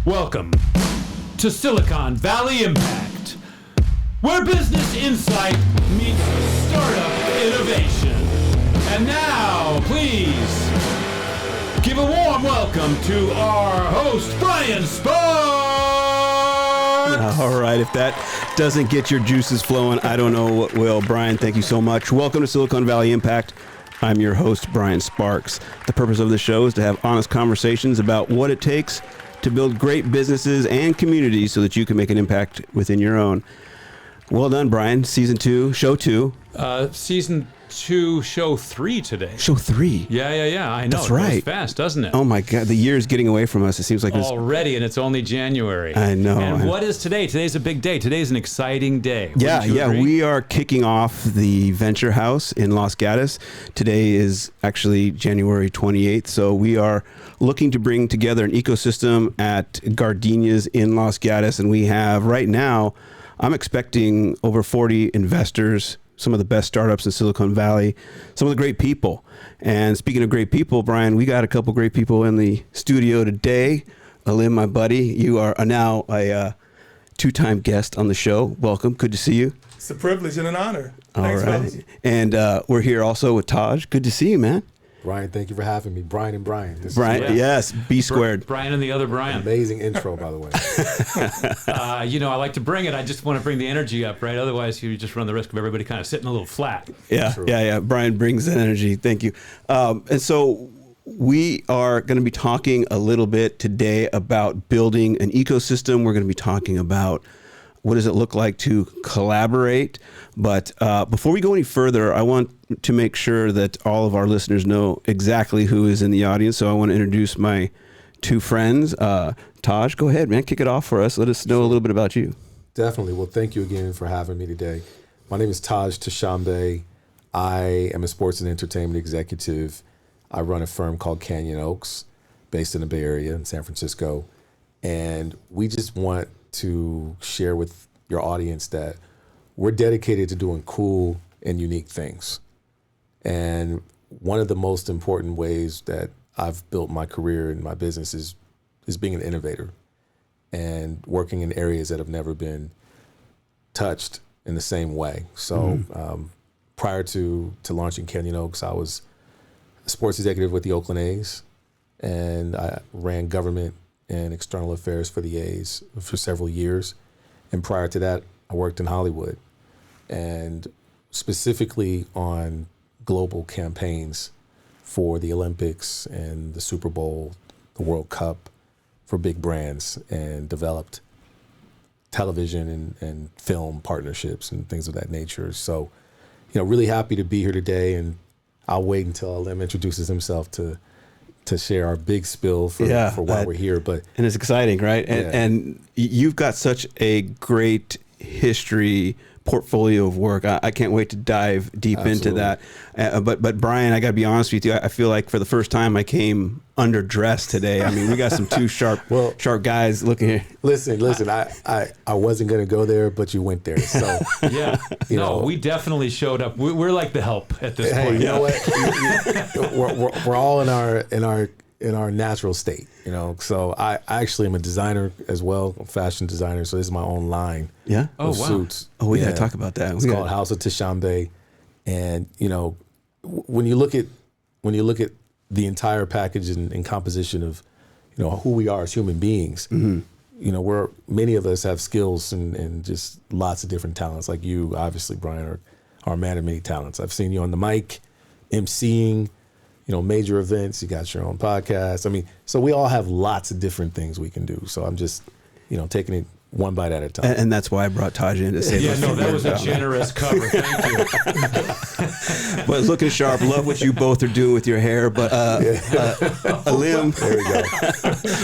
Welcome to Silicon Valley Impact, where business insight meets startup innovation. And now, please, give a warm welcome to our host, Brian Sparks! All right, if that doesn't get your juices flowing, I don't know what will. Brian, thank you so much. Welcome to Silicon Valley Impact. I'm your host, Brian Sparks. The purpose of the show is to have honest conversations about what it takes to build great businesses and communities so that you can make an impact within your own. Well done, Brian. Season 2, show 2. Season 2, show 3 today. Show 3? Yeah. I know. That's right. It goes fast, doesn't it? Oh my God, the year is getting away from us. It seems like already, and it's only January. I know. And what is today? Today's a big day. Today's an exciting day. Yeah. Agree? We are kicking off the Venture House in Los Gatos. Today is actually January 28th, so we are looking to bring together an ecosystem at Gardenia's in Los Gatos, and we have right now, I'm expecting over 40 investors, some of the best startups in Silicon Valley, some of the great people. And speaking of great people, Brian, we got a couple great people in the studio today. Aalim, my buddy, you are now a two-time guest on the show. Welcome. Good to see you. It's a privilege and an honor. Thanks, fellas. And we're here also with Taj. Good to see you, man. Brian, thank you for having me. Brian and Brian. Brian, yes, B squared. Brian and the other Brian. Amazing intro, by the way. I like to bring it. I just want to bring the energy up, right? Otherwise, you just run the risk of everybody kind of sitting a little flat. Yeah. Brian brings that energy. Thank you. And so we are going to be talking a little bit today about building an ecosystem. We're going to be talking about what does it look like to collaborate? But before we go any further, I want to make sure that all of our listeners know exactly who is in the audience. So I want to introduce my two friends. Taj, go ahead, man. Kick it off for us. Let us know a little bit about you. Definitely. Well, thank you again for having me today. My name is Taj Tashombe. I am a sports and entertainment executive. I run a firm called Canyon Oaks, based in the Bay Area in San Francisco. And we just want to share with your audience that we're dedicated to doing cool and unique things. And one of the most important ways that I've built my career and my business is being an innovator and working in areas that have never been touched in the same way. So prior to launching Canyon Oaks, I was a sports executive with the Oakland A's, and I ran government and external affairs for the A's for several years. And prior to that, I worked in Hollywood, and specifically on global campaigns for the Olympics and the Super Bowl, the World Cup, for big brands, and developed television and film partnerships and things of that nature. So, really happy to be here today, and I'll wait until Aalim introduces himself to share our big spill for why we're here. And it's exciting, right? And you've got such a great history portfolio of work. I can't wait to dive deep into that. But Brian, I got to be honest with you. I feel like for the first time I came underdressed today. I mean, we got some two sharp guys looking here. Listen. I wasn't going to go there, but you went there. So yeah, we definitely showed up. We're like the help at this point. You know what? we're all in our natural state. So I actually am a designer as well, a fashion designer. So this is my own line. Yeah. Of suits. Oh, we got to talk about that. It's called House of Tashombe, and when you look at the entire package and composition of who we are as human beings, many of us have skills and just lots of different talents. Like you, obviously, Brian, are a man of many talents. I've seen you on the mic, emceeing, major events. You got your own podcast. I mean, so we all have lots of different things we can do. So I'm just, taking it one bite at a time. And that's why I brought Taj in to say that was a generous cover. Thank you. But it's looking sharp. Love what you both are doing with your hair. But Aalim, there we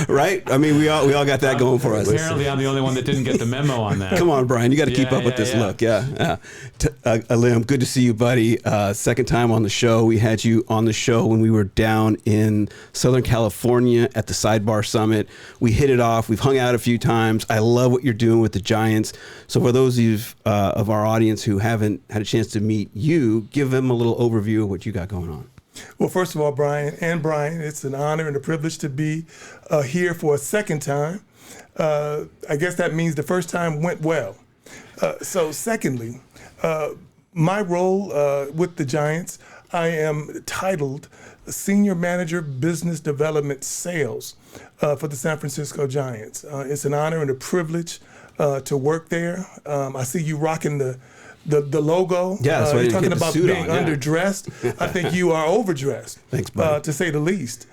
go. Right? I mean, we all got that going for us. Apparently, I'm the only one that didn't get the memo on that. Come on, Brian. You got to keep up with this look. Yeah. Aalim, good to see you, buddy. Second time on the show. We had you on the show when we were down in Southern California at the Sidebar Summit. We hit it off. We've hung out a few times. I love what you're doing with the Giants. So for those of our audience who haven't had a chance to meet you, give them a little overview of what you got going on. Well, first of all, Brian, it's an honor and a privilege to be here for a second time. I guess that means the first time went well. So secondly, my role with the Giants, I am titled Senior Manager Business Development Sales for the San Francisco Giants. It's an honor and a privilege to work there. I see you rocking the logo. Yeah, that's why you're I didn't talking get the about suit being on, yeah. underdressed. I think you are overdressed. Thanks, buddy. To say the least.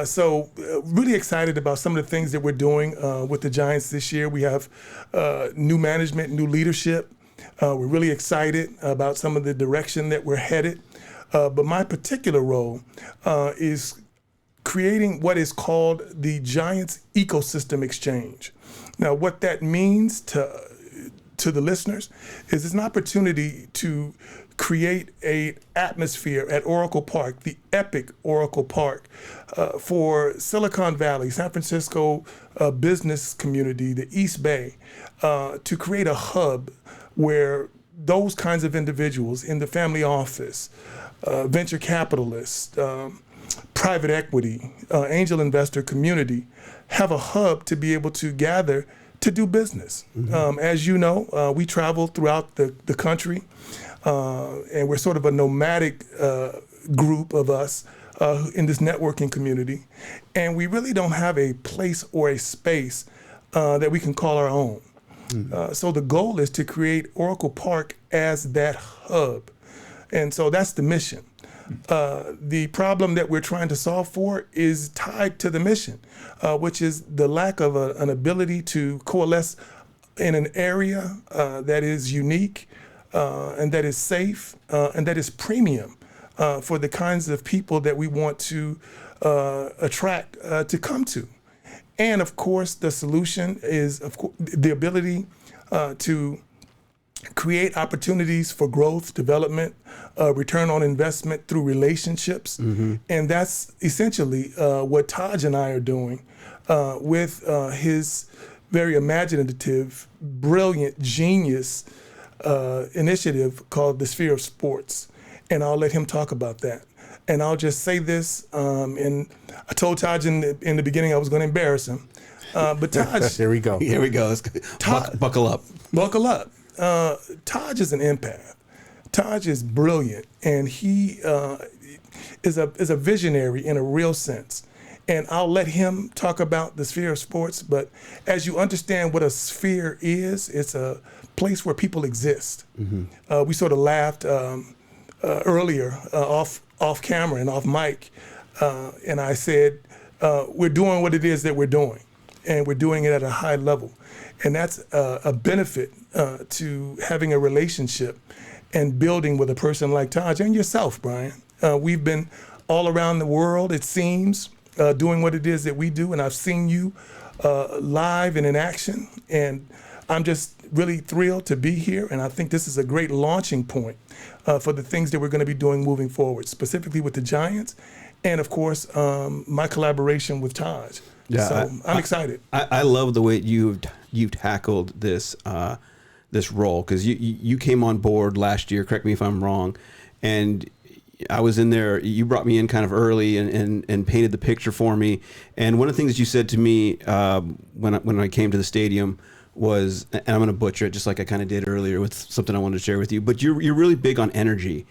So really excited about some of the things that we're doing with the Giants this year. We have new management, new leadership. We're really excited about some of the direction that we're headed. But my particular role is creating what is called the Giants Ecosystem Exchange. Now, what that means to the listeners is it's an opportunity to create an atmosphere at Oracle Park, the epic Oracle Park, for Silicon Valley, San Francisco business community, the East Bay, to create a hub where those kinds of individuals in the family office, venture capitalists, private equity, angel investor community have a hub to be able to gather to do business. As you know, we travel throughout the country, and we're sort of a nomadic group of us in this networking community, and we really don't have a place or a space that we can call our own. So the goal is to create Oracle Park as that hub, and so that's the mission. The problem that we're trying to solve for is tied to the mission, which is the lack of an ability to coalesce in an area that is unique and that is safe and that is premium for the kinds of people that we want to attract to come to. And of course, the solution is the ability to create opportunities for growth, development, return on investment through relationships. And that's essentially what Taj and I are doing with his very imaginative, brilliant, genius initiative called the Sphere of Sports. And I'll let him talk about that. And I'll just say this, and I told Taj in the beginning I was going to embarrass him. But Taj... Here we go. Here we go. Let's buckle up. Buckle up. Taj is an empath. Taj is brilliant, and he is a visionary in a real sense. And I'll let him talk about the Sphere of Sports, but as you understand what a sphere is, it's a place where people exist. We sort of laughed earlier off camera and off mic, and I said, we're doing what it is that we're doing, and we're doing it at a high level. And that's a benefit to having a relationship and building with a person like Taj and yourself, Brian. We've been all around the world, it seems, doing what it is that we do. And I've seen you live and in action. And I'm just really thrilled to be here. And I think this is a great launching point for the things that we're going to be doing moving forward, specifically with the Giants. And of course, my collaboration with Taj. Yeah, so I'm excited. I love the way you've tackled this this role, because you came on board last year. Correct me if I'm wrong, and I was in there. You brought me in kind of early and painted the picture for me. And one of the things that you said to me when I came to the stadium was, and I'm going to butcher it just like I kind of did earlier with something I wanted to share with you, but you're really big on energy,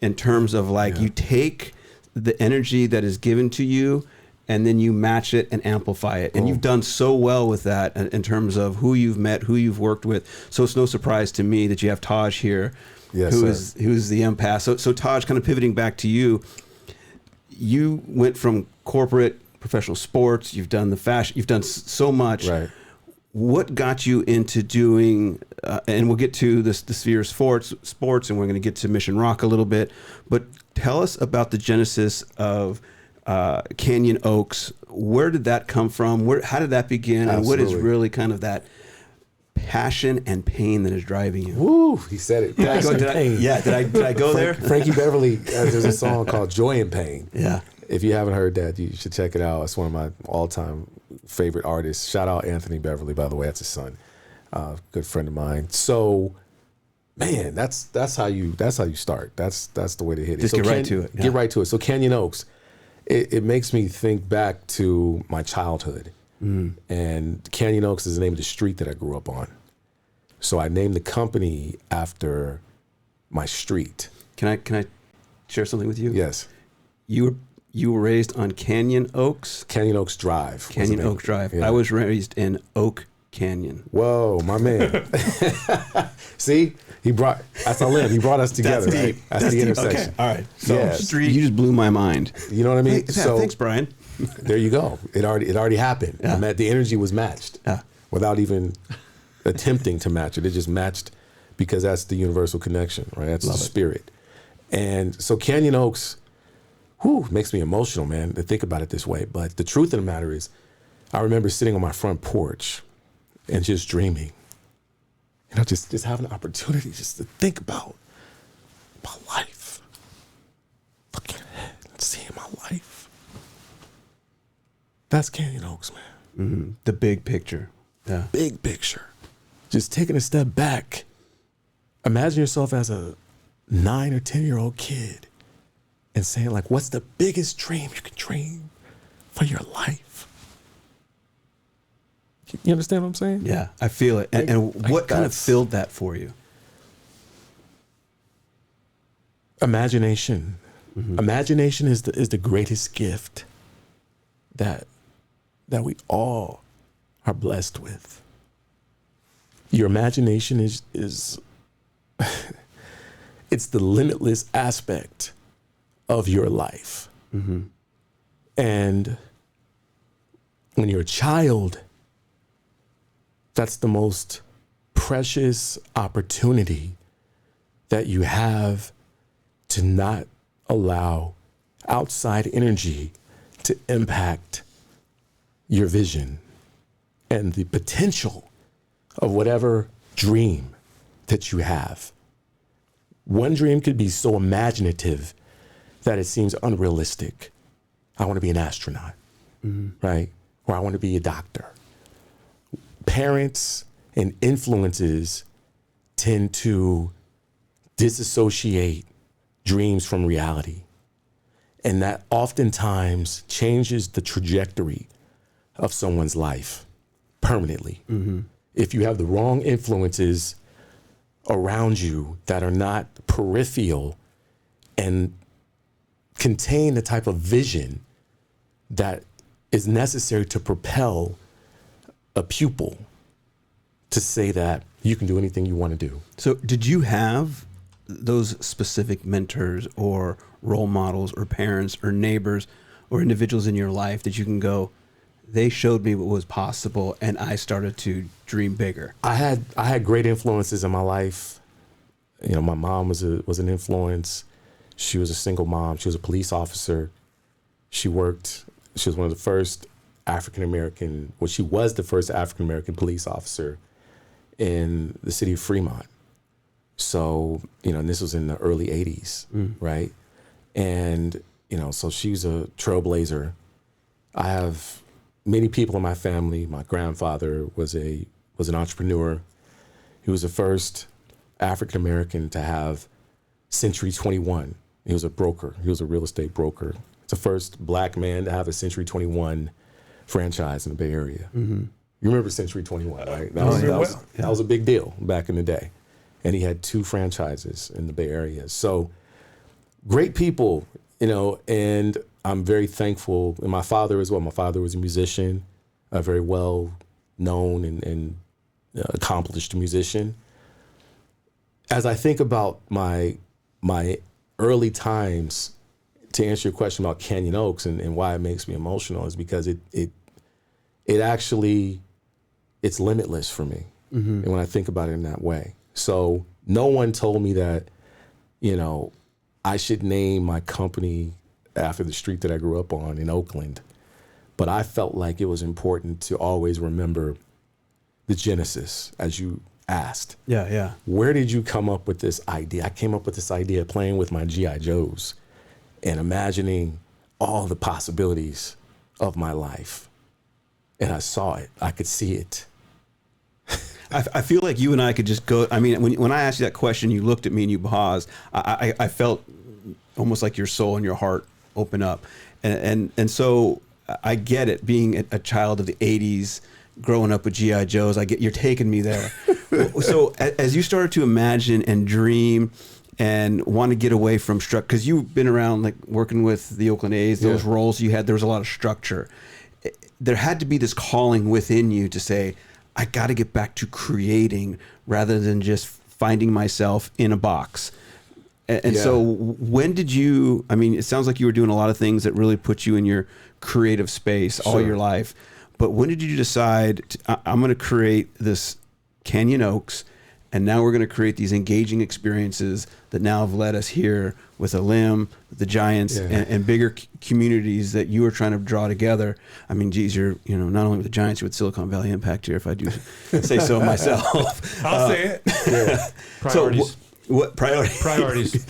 in terms of like you take the energy that is given to you, and then you match it and amplify it. And you've done so well with that in terms of who you've met, who you've worked with. So it's no surprise to me that you have Taj here, who's the empath. So Taj, kind of pivoting back to you, you went from corporate, professional sports, you've done the fashion, you've done so much. Right. What got you into doing, and we'll get to the Sphere of Sports, and we're going to get to Mission Rock a little bit, but tell us about the genesis of Canyon Oaks. Where did that come from? How did that begin? Absolutely. And what is really kind of that passion and pain that is driving you? Woo, he said it. Passion and pain. Did I go there? Frankie Beverly, there's a song called Joy and Pain. Yeah. If you haven't heard that, you should check it out. It's one of my all-time favorite artists. Shout out Anthony Beverly, by the way. That's his son. Good friend of mine. So, man, that's how you start. That's the way to hit it. Just get right to it. Get right to it. So Canyon Oaks, it makes me think back to my childhood. And Canyon Oaks is the name of the street that I grew up on. So I named the company after my street. Can I share something with you? Yes. You were raised on Canyon Oaks? Canyon Oaks Drive. Canyon Oaks Drive. Yeah. I was raised in Oak Canyon. Whoa, my man. See, that's our live. He brought us together. That's right? deep. That's That's the deep. intersection. Okay. All right. So Yeah. street, you just blew my mind. You know what I mean? Yeah, thanks, Brian. There you go. It already happened. Yeah. The energy was matched without even attempting to match it. It just matched because that's the universal connection, right? That's the spirit. And so Canyon Oaks, makes me emotional, man, to think about it this way. But the truth of the matter is, I remember sitting on my front porch and just dreaming, just having an opportunity just to think about my life, looking ahead and seeing my life. That's Canyon Oaks, man. Mm-hmm. The big picture. Yeah. Big picture. Just taking a step back. Imagine yourself as a 9 or 10-year-old kid and saying, like, what's the biggest dream you can dream for your life? You understand what I'm saying? Yeah, I feel it. And what kind of filled that for you? Imagination. Mm-hmm. Imagination is the greatest gift that we all are blessed with. Your imagination is it's the limitless aspect of your life. Mm-hmm. And when you're a child, that's the most precious opportunity that you have to not allow outside energy to impact your vision and the potential of whatever dream that you have. One dream could be so imaginative that it seems unrealistic. I want to be an astronaut, right? Or I want to be a doctor. Parents and influences tend to disassociate dreams from reality. And that oftentimes changes the trajectory of someone's life permanently. Mm-hmm. If you have the wrong influences around you that are not peripheral and contain the type of vision that is necessary to propel a pupil to say that you can do anything you want to do. So did you have those specific mentors or role models or parents or neighbors or individuals in your life that you can go, they showed me what was possible and I started to dream bigger? I had great influences in my life. You know, my mom was an influence. She was a single mom. She was a police officer. She was one of the first she was the first African-American police officer in the city of Fremont. So, and this was in the early 80s, right? And, so she was a trailblazer. I have many people in my family. My grandfather was an entrepreneur. He was the first African-American to have Century 21. He was a broker. He was a real estate broker. It's the first black man to have a Century 21 franchise in the Bay Area. Mm-hmm. You remember Century 21, right? That was a big deal back in the day. And he had 2 franchises in the Bay Area. So great people, and I'm very thankful. And my father as well. My father was a musician, a very well known and accomplished musician. As I think about my early times, to answer your question about Canyon Oaks and why it makes me emotional, is because it actually, it's limitless for me. Mm-hmm. And when I think about it in that way. So no one told me that, I should name my company after the street that I grew up on in Oakland. But I felt like it was important to always remember the genesis, as you asked. Yeah. Where did you come up with this idea? I came up with this idea playing with my G.I. Joes and imagining all the possibilities of my life. And I saw it. I could see it. I feel like you and I could just go. I mean, when I asked you that question, you looked at me and you paused. I felt almost like your soul and your heart open up. And so I get it. Being a child of the '80s, growing up with GI Joes, you're taking me there. So as you started to imagine and dream and want to get away from structure, because you've been around like working with the Oakland A's, those roles you had, there was a lot of structure. There had to be this calling within you to say, I got to get back to creating rather than just finding myself in a box. And so when did you, I mean, it sounds like you were doing a lot of things that really put you in your creative space all your life. But when did you decide, I'm going to create this Canyon Oaks, and now we're going to create these engaging experiences that now have led us here with Aalim, the Giants, and bigger communities that you were trying to draw together. I mean, geez, you're not only with the Giants, you're with Silicon Valley Impact here, if I do say so myself. I'll say it. Yeah. Priorities. So what Priorities.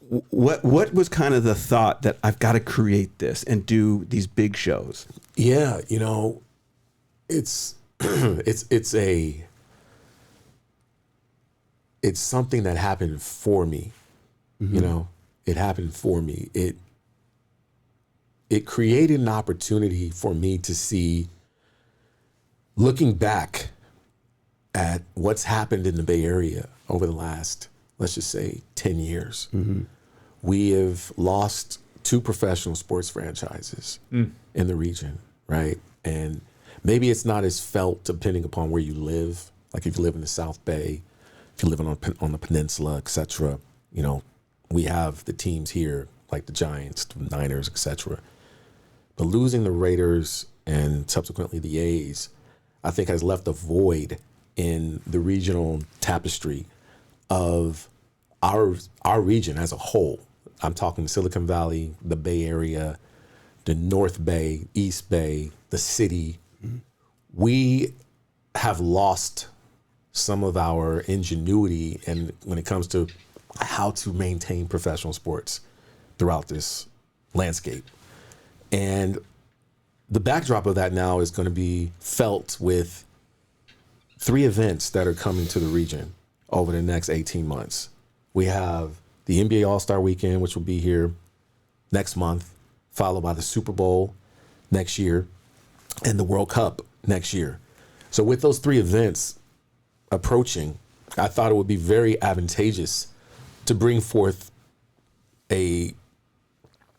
What was kind of the thought that I've got to create this and do these big shows? Yeah, it's something that happened for me. It happened for me. It created an opportunity for me to see, looking back at what's happened in the Bay Area over the last, let's just say, 10 years. We have lost 2 professional sports franchises in the region, right? And maybe it's not as felt depending upon where you live. Like if you live in the South Bay, if you live on the peninsula, et cetera, we have the teams here, like the Giants, the Niners, et cetera. But losing the Raiders and subsequently the A's, I think has left a void in the regional tapestry of our region as a whole. I'm talking Silicon Valley, the Bay Area, the North Bay, East Bay, the city. We have lost some of our ingenuity and when it comes to how to maintain professional sports throughout this landscape. And the backdrop of that now is going to be felt with 3 events that are coming to the region over the next 18 months. We have the NBA All-Star Weekend, which will be here next month, followed by the Super Bowl next year and the World Cup next year. So with those 3 events approaching, I thought it would be very advantageous to bring forth a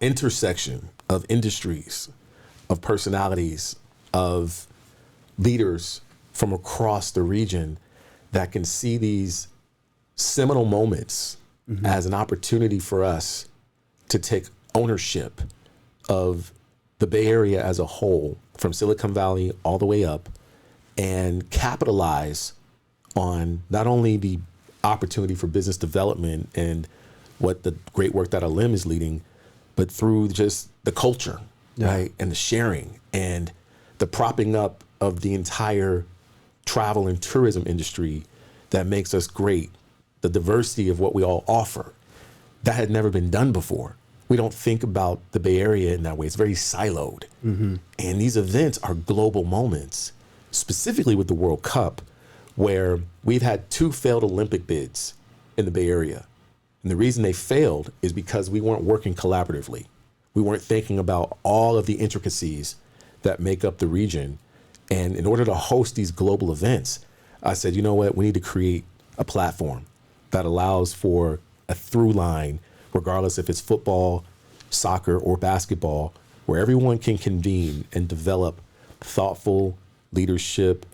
intersection of industries, of personalities, of leaders from across the region that can see these seminal moments as an opportunity for us to take ownership of the Bay Area as a whole, from Silicon Valley all the way up, and capitalize on not only the opportunity for business development and what the great work that Aalim is leading, but through just the culture, right? And the sharing and the propping up of the entire travel and tourism industry that makes us great, the diversity of what we all offer. That had never been done before. We don't think about the Bay Area in that way. It's very siloed. And these events are global moments, specifically with the World Cup, where we've had 2 failed Olympic bids in the Bay Area. And the reason they failed is because we weren't working collaboratively. We weren't thinking about all of the intricacies that make up the region. And in order to host these global events, I said, you know what, we need to create a platform that allows for a through line, regardless if it's football, soccer, or basketball, where everyone can convene and develop thoughtful leadership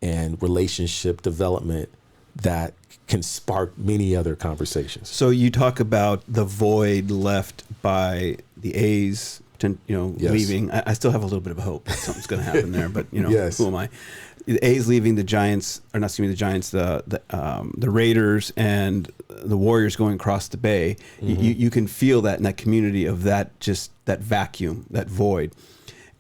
and relationship development that can spark many other conversations. So you talk about the void left by the A's, leaving. I still have a little bit of hope that something's going to happen there, but who am I? The A's leaving, the Giants, or not excuse me, the Giants, the Raiders and the Warriors going across the Bay. You can feel that in that community of that vacuum, that void.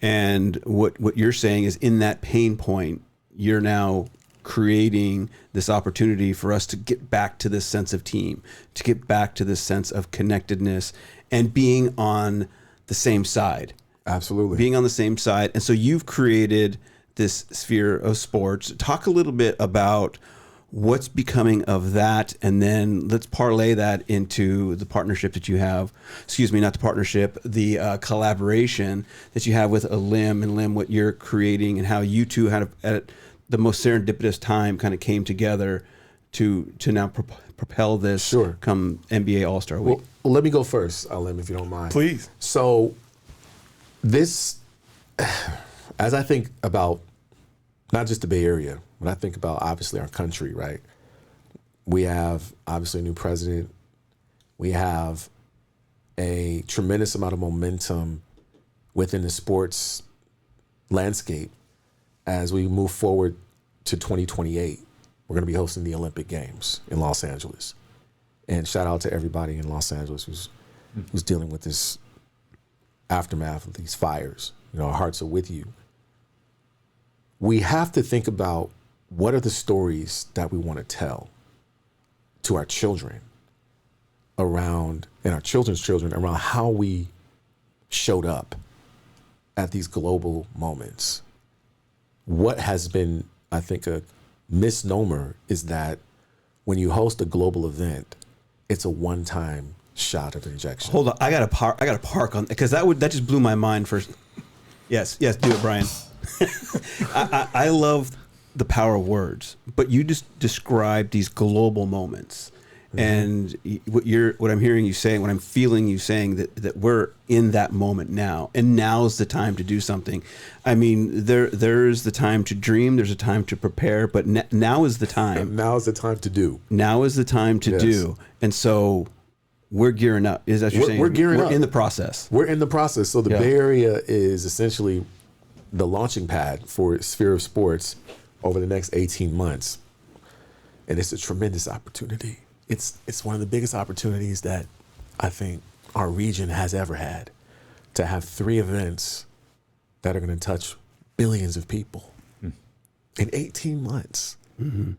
And what you're saying is, in that pain point, you're now creating this opportunity for us to get back to this sense of team, to get back to this sense of connectedness and being on the same side. Absolutely. Being on the same side. And so you've created this sphere of sports. Talk a little bit about what's becoming of that, and then let's parlay that into the partnership that you have. Excuse me, not the partnership, the collaboration that you have with Aalim and Lim, what you're creating, and how you two had at the most serendipitous time kind of came together to now propel this. Sure. Come NBA All-Star Week. Well, let me go first, Aalim, if you don't mind. Please. So this, as I think about not just the Bay Area, when I think about obviously our country, right? We have obviously a new president. We have a tremendous amount of momentum within the sports landscape as we move forward to 2028. We're going to be hosting the Olympic Games in Los Angeles. And shout out to everybody in Los Angeles who's dealing with this aftermath of these fires. You know, our hearts are with you. We have to think about what are the stories that we want to tell to our children around, and our children's children, around how we showed up at these global moments. What has been, I think, a misnomer is that when you host a global event, it's a one-time shot of injection. Hold on, I got to park on, because that just blew my mind first. Yes, do it, Brian. I love the power of words, but you just described these global moments, and what I'm hearing you saying, what I'm feeling you saying, that we're in that moment now, and now's the time to do something. I mean, there's the time to dream, there's a time to prepare, but now is the time. Now is the time to do. Now is the time to do, and so we're gearing up. Is that what you're saying? We're gearing up. We're in the process. We're in the process. So the Bay Area is essentially the launching pad for Sphere of Sports over the next 18 months. And it's a tremendous opportunity. It's one of the biggest opportunities that I think our region has ever had, to have 3 events that are going to touch billions of people in 18 months. Mm-hmm.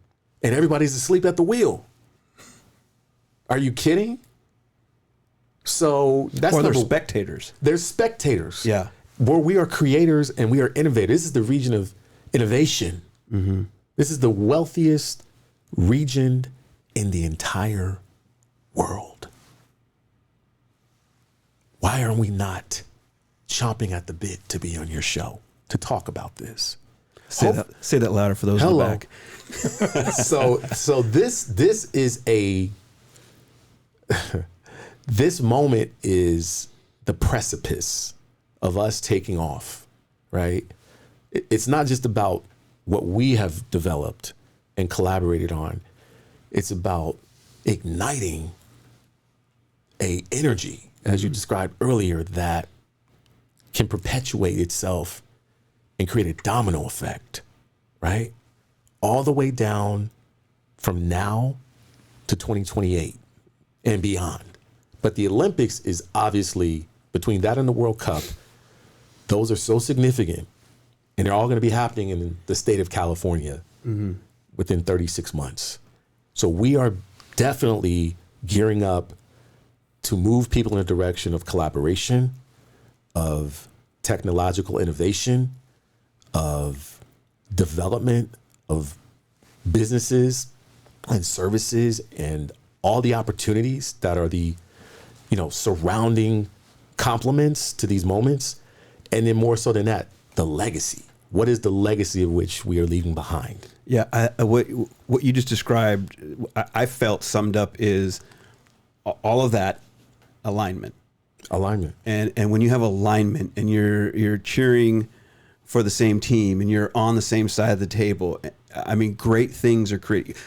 And everybody's asleep at the wheel. Are you kidding? So that's they're spectators. They're spectators. Yeah. Where we are creators and we are innovators. This is the region of innovation. Mm-hmm. This is the wealthiest region in the entire world. Why are we not chomping at the bit to be on your show, to talk about this? Say that louder for those in the back. So this is a this moment is the precipice of us taking off, right? It's not just about what we have developed and collaborated on. It's about igniting a energy, as you described earlier, that can perpetuate itself and create a domino effect, right? All the way down from now to 2028 and beyond. But the Olympics is obviously, between that and the World Cup, those are so significant, and they're all going to be happening in the state of California within 36 months. So we are definitely gearing up to move people in a direction of collaboration, of technological innovation, of development of businesses and services, and all the opportunities that are the, surrounding complements to these moments. And then more so than that, the legacy. What is the legacy of which we are leaving behind? Yeah, what you just described, I felt summed up is all of that alignment. And when you have alignment and you're cheering for the same team and you're on the same side of the table, I mean, great things are created.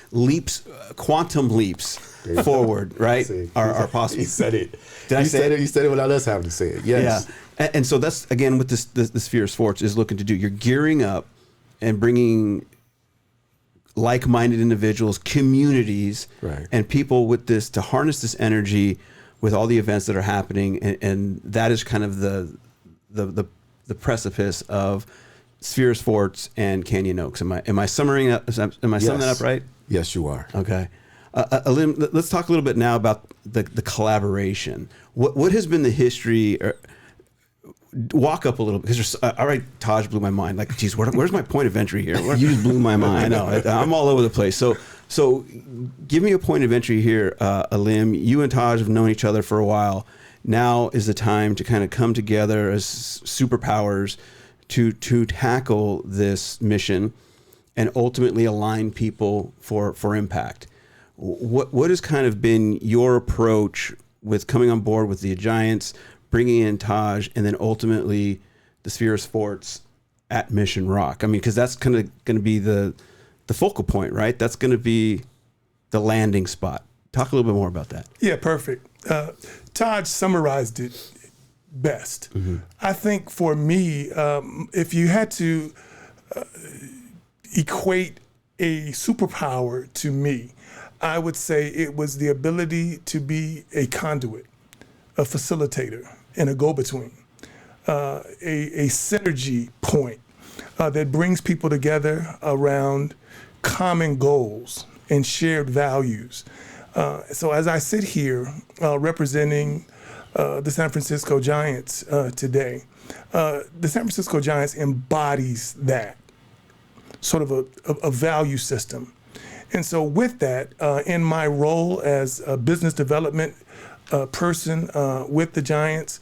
Quantum leaps forward, right, are possible. He said it. Did I say it? You said it without us having to say it. Yes. Yeah. And so that's, again, what the Sphere of Sports is looking to do. You're gearing up and bringing like-minded individuals, communities, and people with this, to harness this energy with all the events that are happening. And that is kind of the precipice of Sphere of Sports and Canyon Oaks. Am I summing that up right? Yes, you are. Okay. Aalim, let's talk a little bit now about the collaboration. What has been the history? Walk up a little, because all right, Taj blew my mind. Like, geez, where's my point of entry here? You just blew my mind. I know, I'm all over the place. So So give me a point of entry here, Aalim. You and Taj have known each other for a while. Now is the time to kind of come together as superpowers to tackle this mission and ultimately align people for impact. What has kind of been your approach with coming on board with the Giants, bringing in Taj, and then ultimately the Sphere of Sports at Mission Rock? I mean, because that's kind of going to be the focal point, right? That's going to be the landing spot. Talk a little bit more about that. Yeah, perfect. Taj summarized it best. I think for me, if you had to equate a superpower to me, I would say it was the ability to be a conduit, a facilitator, and a go-between, a synergy point that brings people together around common goals and shared values. So as I sit here representing the San Francisco Giants today, the San Francisco Giants embodies that sort of a value system. And so with that, in my role as a business development person with the Giants,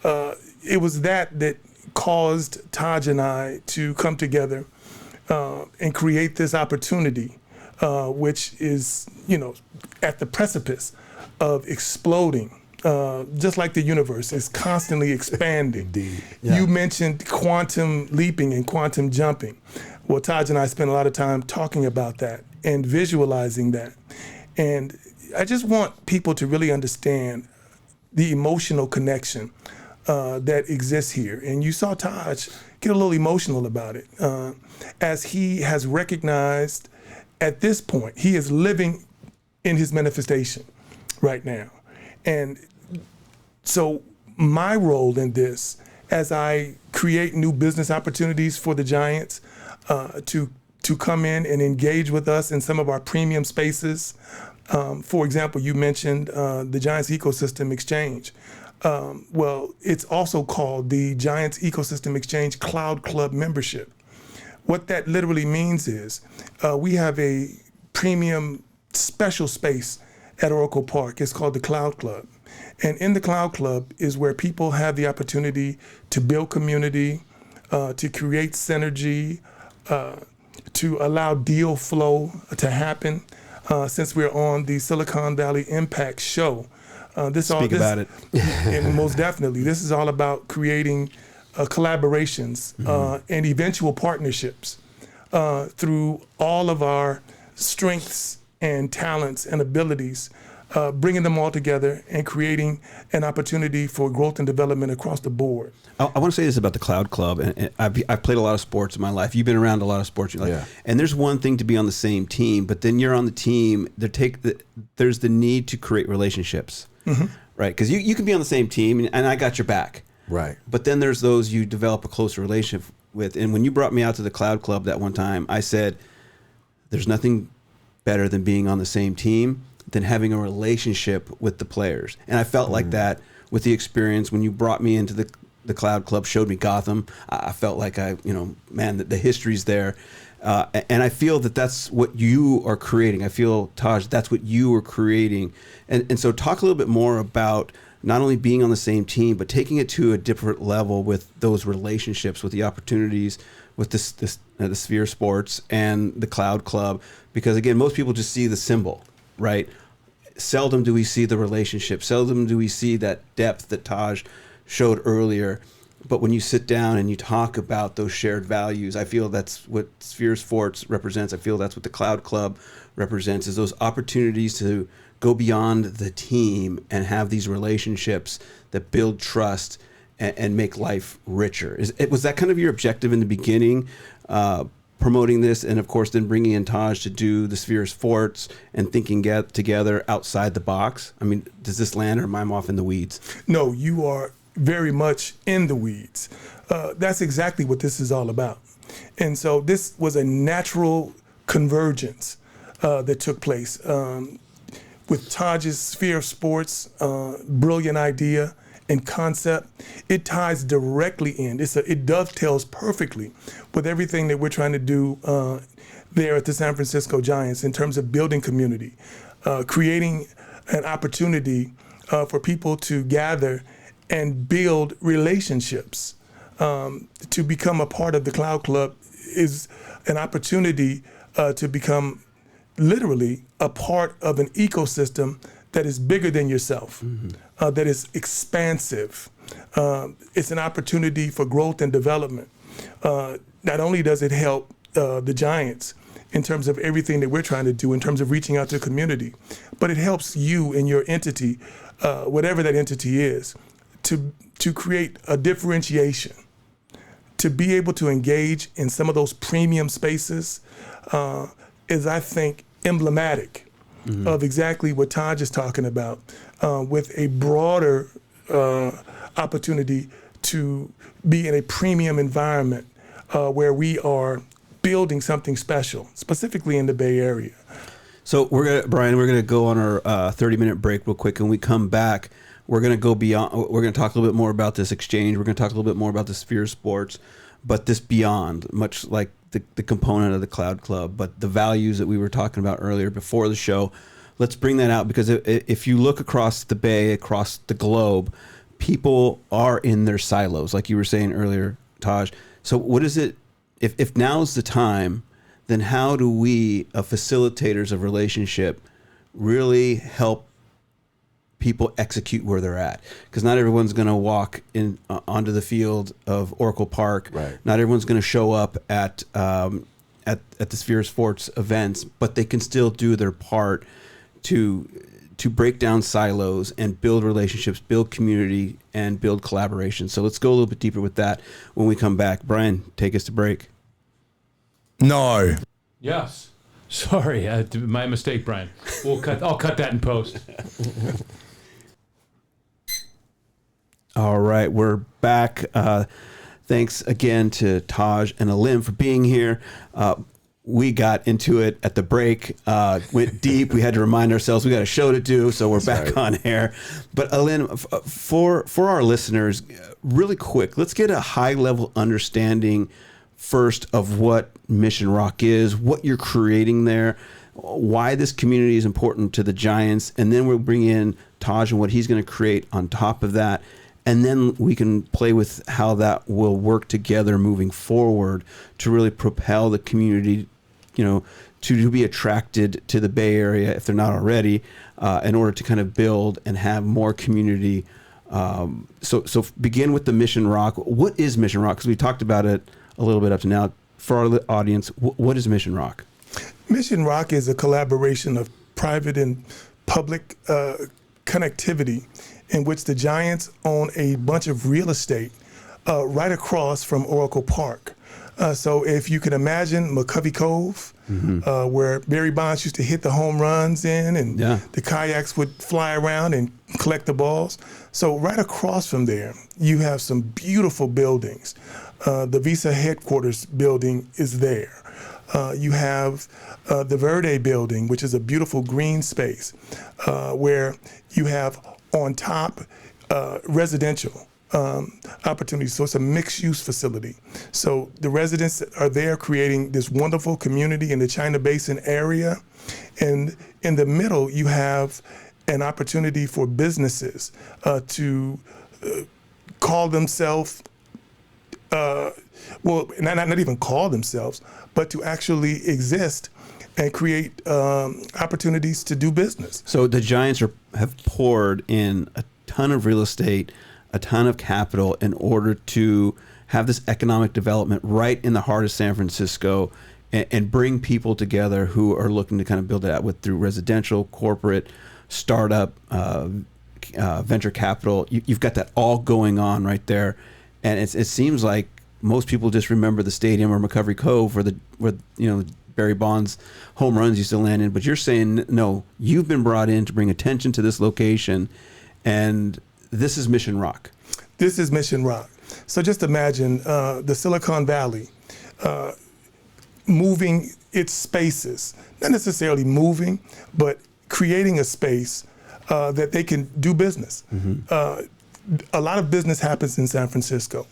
it was that caused Taj and I to come together and create this opportunity, which is, at the precipice of exploding. Just like the universe is constantly expanding. Indeed. Yeah. You mentioned quantum leaping and quantum jumping. Well, Taj and I spent a lot of time talking about that and visualizing that. And I just want people to really understand the emotional connection that exists here. And you saw Taj get a little emotional about it as he has recognized at this point, he is living in his manifestation right now. And so my role in this, as I create new business opportunities for the Giants to come in and engage with us in some of our premium spaces. For example, you mentioned the Giants Ecosystem Exchange. Well, it's also called the Giants Ecosystem Exchange Cloud Club membership. What that literally means is we have a premium special space at Oracle Park. It's called the Cloud Club. And in the Cloud Club is where people have the opportunity to build community, to create synergy, to allow deal flow to happen. Since we're on the Silicon Valley Impact Show, Speak about it. And most definitely, this is all about creating collaborations and eventual partnerships through all of our strengths and talents and abilities, bringing them all together and creating an opportunity for growth and development across the board. I want to say this about the Cloud Club, and I've played a lot of sports in my life. You've been around a lot of sports in your life. Yeah. And there's one thing to be on the same team, but then you're on the team, there's the need to create relationships, right? Because you can be on the same team, and I got your back. Right. But then there's those you develop a closer relationship with. And when you brought me out to the Cloud Club that one time, I said, there's nothing better than being on the same team than having a relationship with the players. And I felt like that with the experience when you brought me into the Cloud Club, showed me Gotham. I felt like the history's there. And I feel that that's what you are creating. I feel, Taj, that's what you are creating. And so talk a little bit more about not only being on the same team, but taking it to a different level with those relationships, with the opportunities, with the Sphere Sports and the Cloud Club. Because again, most people just see the symbol, right? Seldom do we see the relationship. Seldom do we see that depth that Taj showed earlier. But when you sit down and you talk about those shared values, I feel that's what Sphere Sports represents. I feel that's what the Cloud Club represents, is those opportunities to go beyond the team and have these relationships that build trust and make life richer. Was that kind of your objective in the beginning, promoting this, and of course then bringing in Taj to do the Sphere Sports and thinking together outside the box? I mean, does this land, or am I off in the weeds? No, you are very much in the weeds. That's exactly what this is all about. And so this was a natural convergence that took place with Taj's Sphere of Sports, brilliant idea, and concept, it ties directly in. It dovetails perfectly with everything that we're trying to do there at the San Francisco Giants in terms of building community, creating an opportunity for people to gather and build relationships. To become a part of the Cloud Club is an opportunity to become literally a part of an ecosystem that is bigger than yourself, that is expansive. It's an opportunity for growth and development. Not only does it help the Giants in terms of everything that we're trying to do in terms of reaching out to the community, but it helps you and your entity, whatever that entity is, to create a differentiation, to be able to engage in some of those premium spaces is, I think, emblematic of exactly what Taj is talking about, with a broader opportunity to be in a premium environment where we are building something special, specifically in the Bay Area. So Brian, we're gonna go on our 30-minute break real quick, and when we come back, we're gonna go beyond. We're gonna talk a little bit more about this exchange. We're gonna talk a little bit more about the Sphere Sports, but this beyond, much like the component of the Cloud Club, but the values that we were talking about earlier before the show. Let's bring that out, because if you look across the Bay, across the globe, people are in their silos, like you were saying earlier, Taj. So what is it? If now's the time, then how do we, facilitators of relationship, really help people execute where they're at? Because not everyone's going to walk in onto the field of Oracle Park. Right. Not everyone's going to show up at the Sphere Sports events, but they can still do their part to break down silos and build relationships, build community, and build collaboration. So let's go a little bit deeper with that when we come back. Brian, take us to break. No. Yes. Sorry, my mistake, Brian. I'll cut that in post. All right, we're back. Thanks again to Taj and Aalim for being here. We got into it at the break, went deep. We had to remind ourselves we got a show to do, so we're back on air. But Aalim, for our listeners, really quick, let's get a high-level understanding first of what Mission Rock is, what you're creating there, why this community is important to the Giants, and then we'll bring in Taj and what he's going to create on top of that. And then we can play with how that will work together moving forward to really propel the community, to be attracted to the Bay Area if they're not already, in order to kind of build and have more community. So begin with the Mission Rock. What is Mission Rock? Because we talked about it a little bit up to now. For our audience, what is Mission Rock? Mission Rock is a collaboration of private and public connectivity in which the Giants own a bunch of real estate right across from Oracle Park. So if you can imagine McCovey Cove, where Barry Bonds used to hit the home runs in, and the kayaks would fly around and collect the balls. So right across from there, you have some beautiful buildings. The Visa headquarters building is there. You have the Verde building, which is a beautiful green space, where you have on top residential opportunities. So it's a mixed-use facility. So the residents are there creating this wonderful community in the China Basin area. And in the middle, you have an opportunity for businesses to call themselves, not even call themselves, but to actually exist and create opportunities to do business. So the Giants have poured in a ton of real estate, a ton of capital in order to have this economic development right in the heart of San Francisco and bring people together who are looking to kind of build it out through residential, corporate, startup, venture capital. You've got that all going on right there. And it seems like most people just remember the stadium or McCovey Cove where Barry Bonds home runs used to land in, but you're saying, no, you've been brought in to bring attention to this location, and this is Mission Rock. This is Mission Rock. So just imagine the Silicon Valley moving its spaces, not necessarily moving, but creating a space that they can do business. a lot of business happens in San Francisco.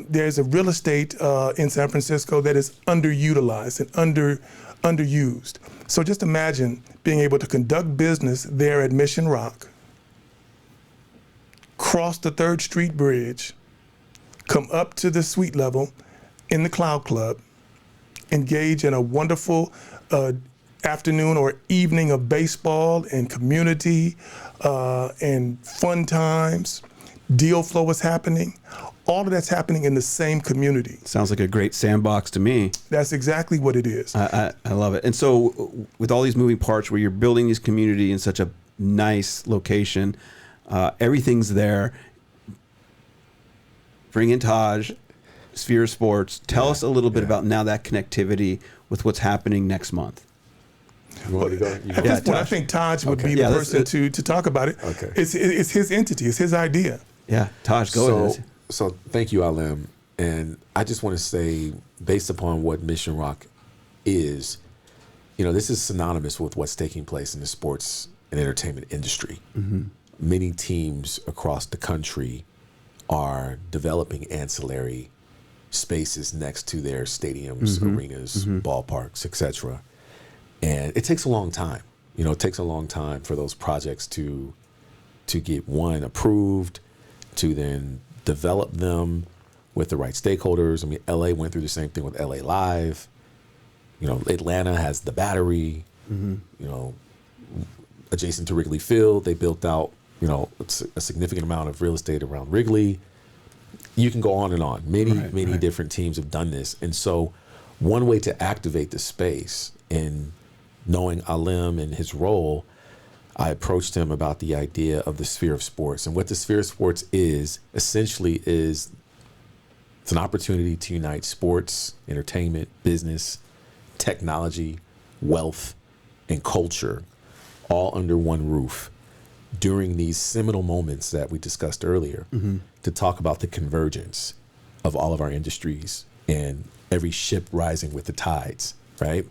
There's a real estate in San Francisco that is underutilized and underused. So just imagine being able to conduct business there at Mission Rock, cross the 3rd Street Bridge, come up to the suite level in the Cloud Club, engage in a wonderful afternoon or evening of baseball and community and fun times. Deal flow is happening. All of that's happening in the same community. Sounds like a great sandbox to me. That's exactly what it is. I love it. And so with all these moving parts where you're building this community in such a nice location, everything's there. Bring in Taj, Sphere of Sports. Tell us a little bit about now that connectivity with what's happening next month. You want to go? At this point, I think Taj would be the person to talk about it. Okay. It's his entity. It's his idea. Yeah, Taj, go ahead. So thank you, Aalim. And I just want to say, based upon what Mission Rock is, this is synonymous with what's taking place in the sports and entertainment industry. Mm-hmm. Many teams across the country are developing ancillary spaces next to their stadiums, arenas, ballparks, etc. And it takes a long time. It takes a long time for those projects to get one approved, to then develop them with the right stakeholders. I mean, LA went through the same thing with LA Live. Atlanta has the Battery. Adjacent to Wrigley Field, they built out a significant amount of real estate around Wrigley. You can go on and on. Many different teams have done this. And so one way to activate the space, in knowing Aalim and his role, I approached him about the idea of the Sphere of Sports. And what the Sphere of Sports is, essentially, it's an opportunity to unite sports, entertainment, business, technology, wealth, and culture all under one roof during these seminal moments that we discussed earlier, to talk about the convergence of all of our industries and every ship rising with the tides, right?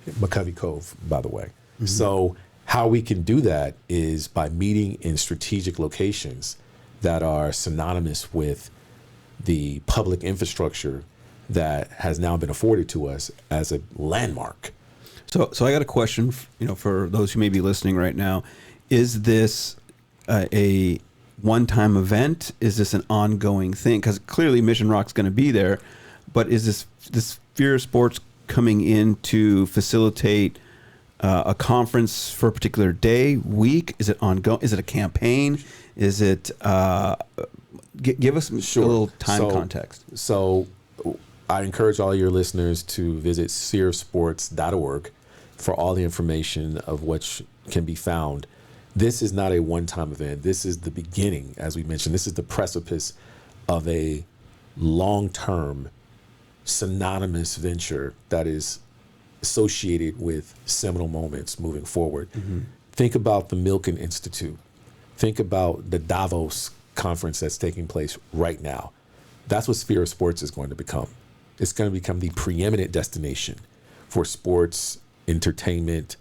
McCovey Cove, by the way. So how we can do that is by meeting in strategic locations that are synonymous with the public infrastructure that has now been afforded to us as a landmark. So I got a question, for those who may be listening right now. Is this a one-time event? Is this an ongoing thing? Because clearly Mission Rock's going to be there, but is this Sphere of Sports coming in to facilitate a conference for a particular day, week? Is it ongoing? Is it a campaign? Is it? Give us a little time context. So I encourage all your listeners to visit sphereofsports.org for all the information of which can be found. This is not a one-time event. This is the beginning, as we mentioned. This is the precipice of a long-term, synonymous venture that is associated with seminal moments moving forward. Think about the Milken Institute. Think about the Davos conference that's taking place right now. That's what Sphere of Sports is going to become. It's going to become the preeminent destination for sports, entertainment,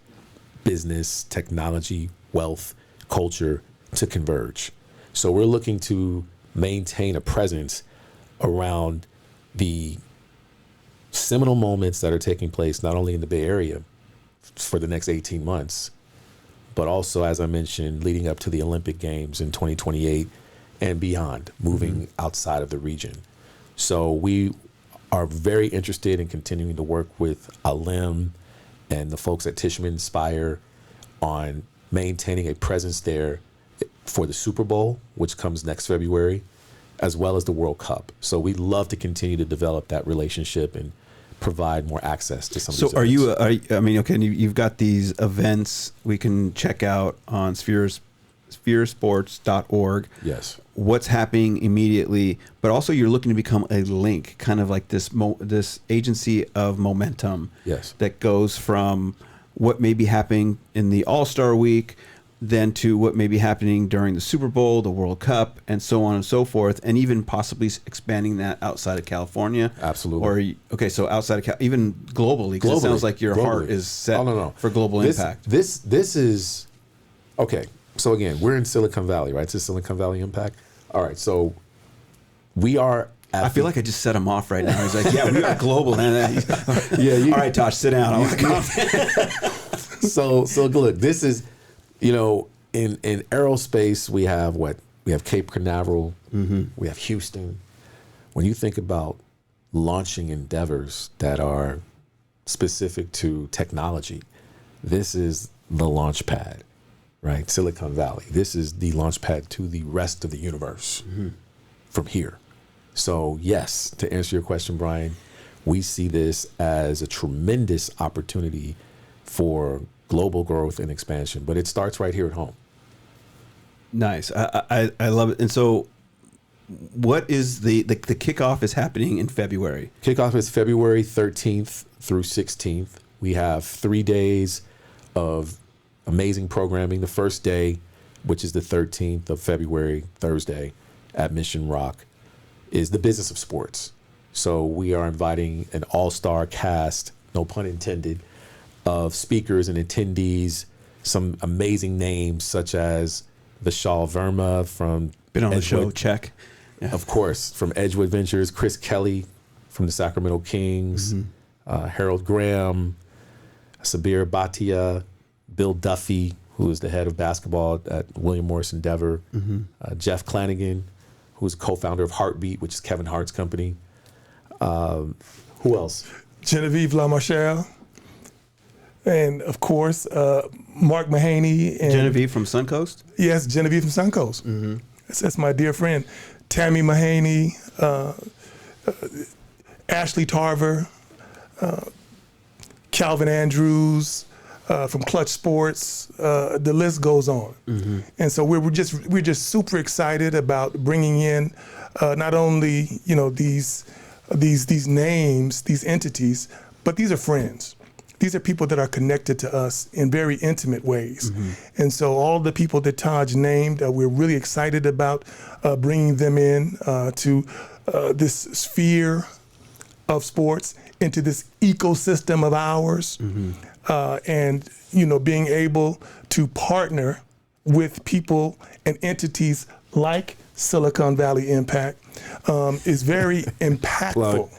business, technology, wealth, culture to converge. So we're looking to maintain a presence around the seminal moments that are taking place not only in the Bay Area for the next 18 months, but also, as I mentioned, leading up to the Olympic Games in 2028 and beyond, moving outside of the region. So we are very interested in continuing to work with Aalim and the folks at Tishman Inspire on maintaining a presence there for the Super Bowl, which comes next February, as well as the World Cup. So we'd love to continue to develop that relationship and provide more access to some of these events. You've got these events we can check out on spheresports.org. Yes. What's happening immediately, but also you're looking to become a link, kind of like this agency of momentum. Yes. That goes from what may be happening in the All-Star Week, then to what may be happening during the Super Bowl, the World Cup, and so on and so forth, and even possibly expanding that outside of California. Absolutely. So outside of even globally, because it sounds like your heart is set for global impact. This is okay. So again, we're in Silicon Valley, right? It's a Silicon Valley impact. All right, so we are. I feel like I just set him off right now. He's like, "Yeah, we are global." Man. All right, Tosh, sit down. So look, this is, in aerospace we have Cape Canaveral, we have Houston. When you think about launching endeavors that are specific to technology, this is the launch pad, right? Silicon Valley. This is the launch pad to the rest of the universe from here. So yes, to answer your question, Brian, we see this as a tremendous opportunity for global growth and expansion, but it starts right here at home. Nice. I love it. And so what is the kickoff is happening in February? Kickoff is February 13th through 16th. We have 3 days of amazing programming. The first day, which is the 13th of February, Thursday, at Mission Rock, is the business of sports. So we are inviting an all-star cast, no pun intended, of speakers and attendees, some amazing names such as Vishal Verma from Been on the show, Edgewood, check. Yeah. of course, from Edgewood Ventures, Chris Kelly from the Sacramento Kings, Harold Graham, Sabir Bhatia, Bill Duffy, who is the head of basketball at William Morris Endeavor, Jeff Clanagan, who's co-founder of Heartbeat, which is Kevin Hart's company. Who else? Genevieve LaMarchelle, and of course Mark Mahaney and Genevieve from Suncoast? Yes, Genevieve from Suncoast. That's my dear friend. Tammy Mahaney, Ashley Tarver, Calvin Andrews from Clutch Sports. The list goes on. And so we're just super excited about bringing in not only these names, these entities, but these are friends. These are people that are connected to us in very intimate ways. And so all the people that Taj named, we're really excited about bringing them in to this sphere of sports, into this ecosystem of ours, and being able to partner with people and entities like Silicon Valley Impact is very impactful.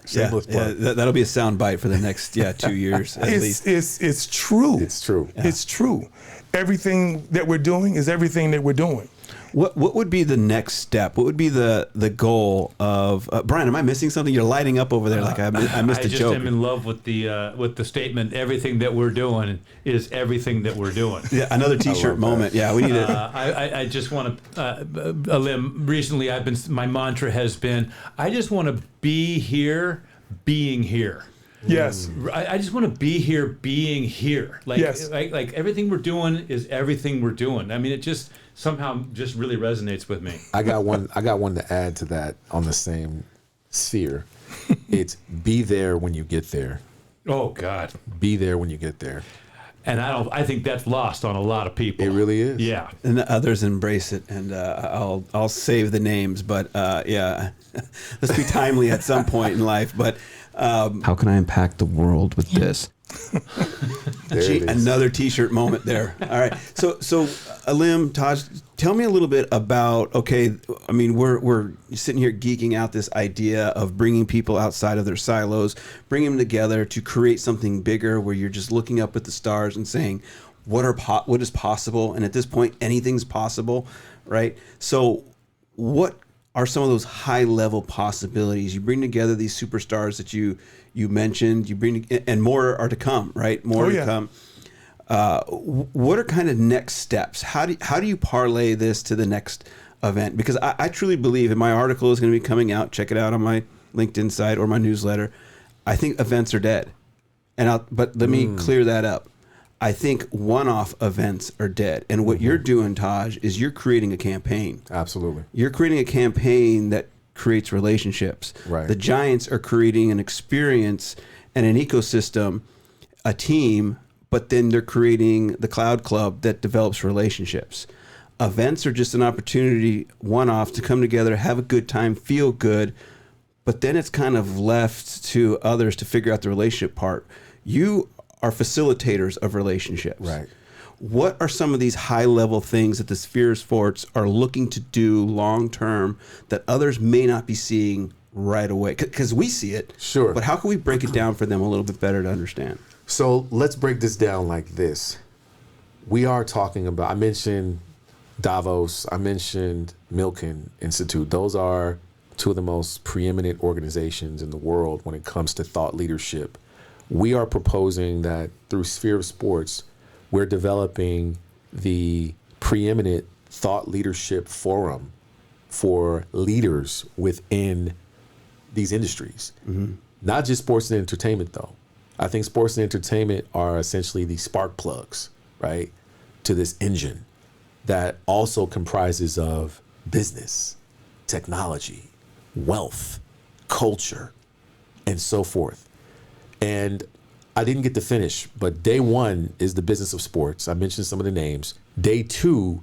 That'll be a sound bite for the next 2 years at least. It's true. It's true. Yeah. It's true. Everything that we're doing is everything that we're doing. What would be the next step? What would be the goal of Brian? Am I missing something? You're lighting up over there like I missed a joke. I just am in love with the statement. Everything that we're doing is everything that we're doing. Yeah, another T-shirt moment. Yeah, we need it. I just want to, Aalim. Recently, my mantra has been, I just want to be here, being here. Yes. I just want to be here, being here. Yes. Like everything we're doing is everything we're doing. I mean, it just somehow just really resonates with me. I got one to add to that on the same sphere. It's be there when you get there. Oh God. Be there when you get there. And I think that's lost on a lot of people. It really is. Yeah. And the others embrace it, and I'll save the names, but let's be timely at some point in life. But how can I impact the world with this? Another T-shirt moment there. All right. So Aalim, Taj, tell me a little bit about. Okay, I mean we're sitting here geeking out this idea of bringing people outside of their silos, bringing them together to create something bigger, where you're just looking up at the stars and saying, what is possible? And at this point, anything's possible, right? So what are some of those high level possibilities? You bring together these superstars that you mentioned, and more are to come, right? More to come. What are kind of next steps? How do you parlay this to the next event? Because I truly believe, and my article is going to be coming out, check it out on my LinkedIn site or my newsletter, I think events are dead. But let me clear that up. I think one-off events are dead. And what you're doing, Taj, is you're creating a campaign. Absolutely. You're creating a campaign that creates relationships. Right. The Giants are creating an experience and an ecosystem, a team, but then they're creating the Cloud Club that develops relationships. Events are just an opportunity, one-off, to come together, have a good time, feel good, but then it's kind of left to others to figure out the relationship part. You are facilitators of relationships. Right. what are some of these high level things that the sphere of sports are looking to do long term that others may not be seeing right away? Because we see it. Sure. But how can we break it down for them a little bit better to understand? So let's break this down like this. We are talking about, I mentioned Davos, I mentioned Milken Institute. Those are two of the most preeminent organizations in the world when it comes to thought leadership. We are proposing that through Sphere of Sports, we're developing the preeminent thought leadership forum for leaders within these industries. Not just sports and entertainment, though. I think sports and entertainment are essentially the spark plugs, right, to this engine that also comprises of business, technology, wealth, culture, and so forth. And I didn't get to finish, but day one is the business of sports. I mentioned some of the names. Day two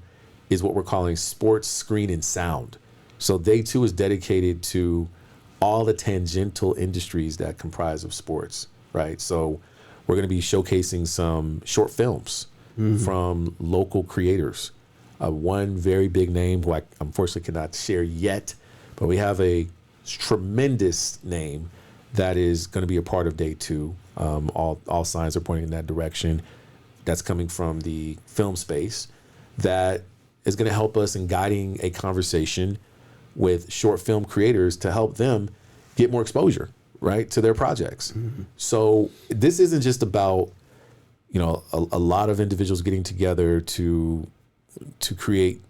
is what we're calling sports, screen, and sound. So day two is dedicated to all the tangential industries that comprise of sports, right? So we're going to be showcasing some short films from local creators. One very big name who I unfortunately cannot share yet, but we have a tremendous name that is going to be a part of day two. All signs are pointing in that direction. That's coming from the film space that is going to help us in guiding a conversation with short film creators to help them get more exposure, right, to their projects. So this isn't just about, a lot of individuals getting together to create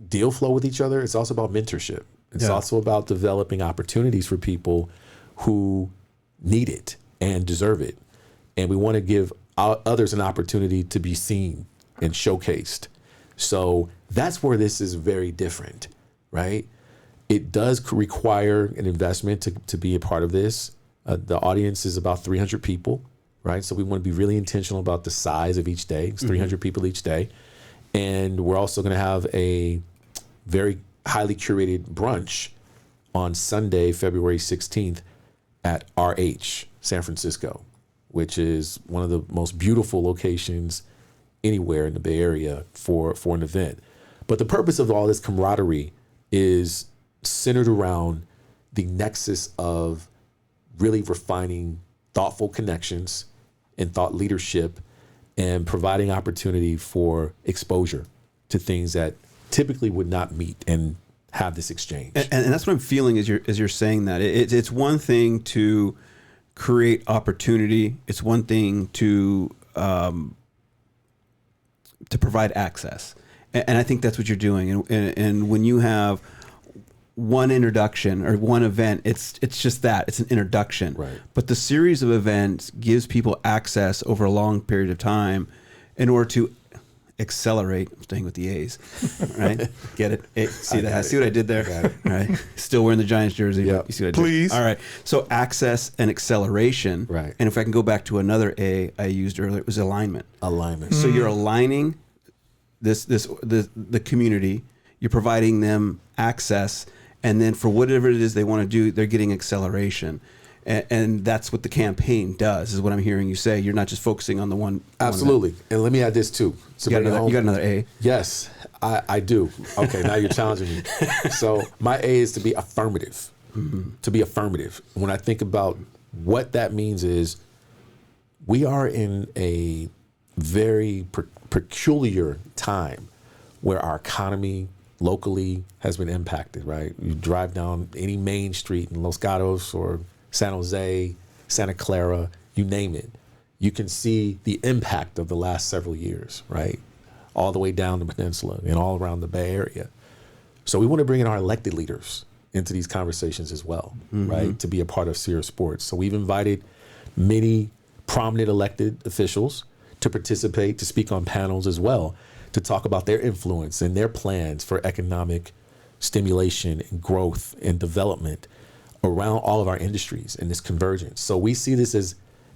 deal flow with each other. It's also about mentorship. It's also about developing opportunities for people who need it and deserve it. And we want to give others an opportunity to be seen and showcased. So that's where this is very different, right? It does require an investment to be a part of this. The audience is about 300 people, right? So we want to be really intentional about the size of each day. It's 300 people each day. And we're also going to have a very highly curated brunch on Sunday, February 16th at RH, San Francisco, which is one of the most beautiful locations anywhere in the Bay Area for an event. But the purpose of all this camaraderie is centered around the nexus of really refining thoughtful connections and thought leadership and providing opportunity for exposure to things that typically would not meet and have this exchange. And that's what I'm feeling as you're saying that. It's one thing to create opportunity. It's one thing to provide access. And I think that's what you're doing. And when you have one introduction or one event, it's just that. It's an introduction. Right. But the series of events gives people access over a long period of time in order to accelerate. I'm staying with the A's, right? Get it? See that? See what I did there? Got it. All right. Still wearing the Giants jersey. Yep. But you see what I did? Please. All right. So access and acceleration. Right. And if I can go back to another A I used earlier, it was alignment. Alignment. So you're aligning the community. You're providing them access, and then for whatever it is they want to do, they're getting acceleration. And that's what the campaign does, is what I'm hearing you say. You're not just focusing on the one. Absolutely. And let me add this too. You got another A. Yes, I do. Okay, now you're challenging me. So my A is to be affirmative. To be affirmative. When I think about what that means is we are in a very peculiar time where our economy locally has been impacted, right? You drive down any main street in Los Gatos or San Jose, Santa Clara, you name it. You can see the impact of the last several years, right? All the way down the peninsula and all around the Bay Area. So we want to bring in our elected leaders into these conversations as well, right? To be a part of Sphere Sports. So we've invited many prominent elected officials to participate, to speak on panels as well, to talk about their influence and their plans for economic stimulation and growth and development around all of our industries and this convergence. So we see this as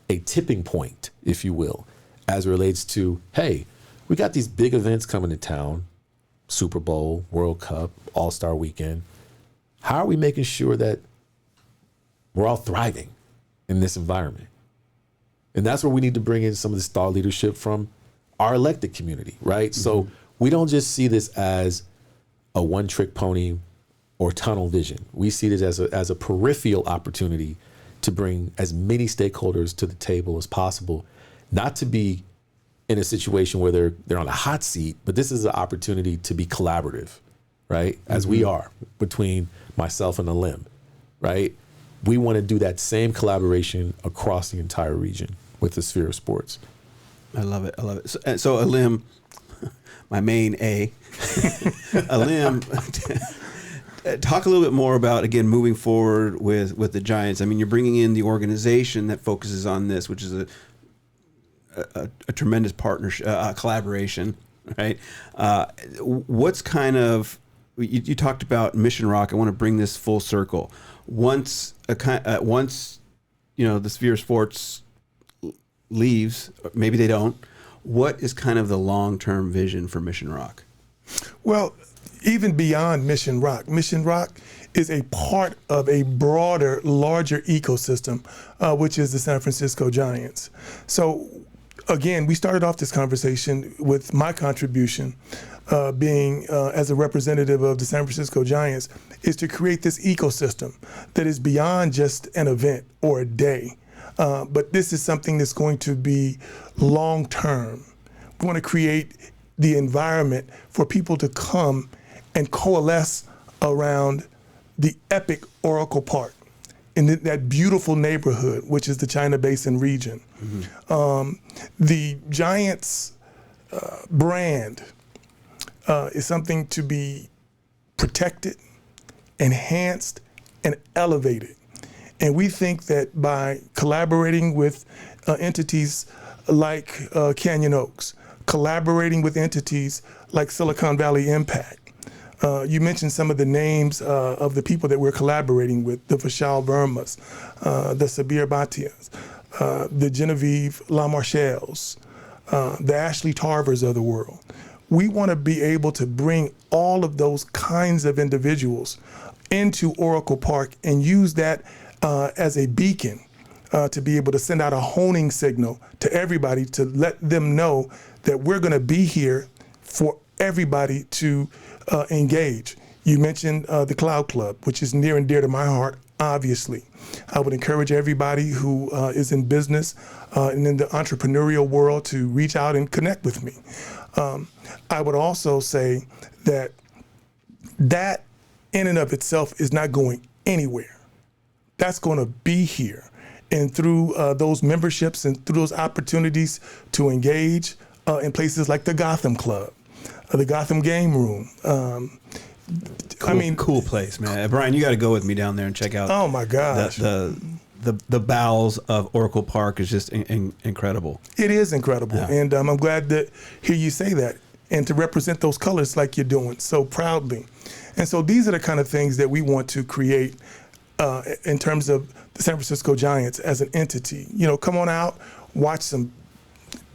a tipping point, if you will, as it relates to, hey, we got these big events coming to town, Super Bowl, World Cup, All-Star Weekend. How are we making sure that we're all thriving in this environment? And that's where we need to bring in some of this thought leadership from our elected community, right? So we don't just see this as a one-trick pony or tunnel vision. We see this as a peripheral opportunity to bring as many stakeholders to the table as possible, not to be in a situation where they're on a hot seat, but this is an opportunity to be collaborative, right? As we are between myself and Aalim, right? We want to do that same collaboration across the entire region with the sphere of sports. I love it. So Aalim, my main A, Aalim, talk a little bit more about, again, moving forward with the Giants. I mean, you're bringing in the organization that focuses on this, which is a tremendous partnership, collaboration, right? What's kind of, you talked about Mission Rock. I want to bring this full circle. Once the sphere of sports leaves, maybe they don't, what is kind of the long-term vision for Mission Rock? Well, even beyond Mission Rock is a part of a broader, larger ecosystem, which is the San Francisco Giants. So again, we started off this conversation with my contribution being as a representative of the San Francisco Giants is to create this ecosystem that is beyond just an event or a day. But this is something that's going to be long-term. We want to create the environment for people to come and coalesce around the epic Oracle Park in that beautiful neighborhood, which is the China Basin region. The Giants brand is something to be protected, enhanced, and elevated. And we think that by collaborating with entities like Canyon Oaks, collaborating with entities like Silicon Valley Impact, you mentioned some of the names of the people that we're collaborating with, the Vishal Vermas, the Sabir Bhatias, the Genevieve Lamarchelles, the Ashley Tarvers of the world. We want to be able to bring all of those kinds of individuals into Oracle Park and use that as a beacon to be able to send out a honing signal to everybody to let them know that we're going to be here for everybody to engage. You mentioned the Cloud Club, which is near and dear to my heart, obviously. I would encourage everybody who is in business and in the entrepreneurial world to reach out and connect with me. I would also say that in and of itself is not going anywhere. That's going to be here. And through those memberships and through those opportunities to engage in places like the Gotham Club, the Gotham Game Room. Cool place, man. Brian, you got to go with me down there and check out. Oh my gosh, the bowels of Oracle Park is just incredible. It is incredible, yeah. And I'm glad to hear you say that and to represent those colors like you're doing so proudly. And so these are the kind of things that we want to create in terms of the San Francisco Giants as an entity. You know, come on out, watch some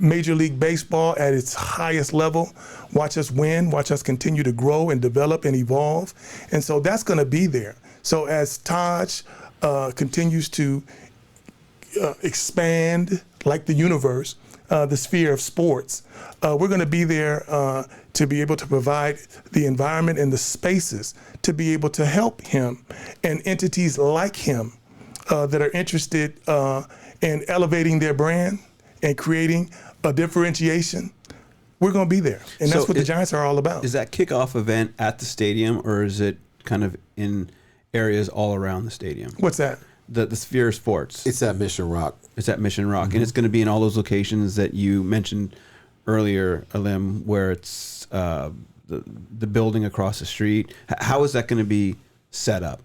Major League Baseball at its highest level. Watch us win, watch us continue to grow and develop and evolve. And so that's going to be there. So as Taj continues to expand like the universe, the sphere of sports, we're going to be there to be able to provide the environment and the spaces to be able to help him and entities like him that are interested in elevating their brand and creating a differentiation. We're going to be there. And that's what the Giants are all about. Is that kickoff event at the stadium, or is it kind of in areas all around the stadium? What's that? The sphere of sports. It's at Mission Rock. It's at Mission Rock. And it's going to be in all those locations that you mentioned earlier, Aalim, where it's the building across the street. How is that going to be set up?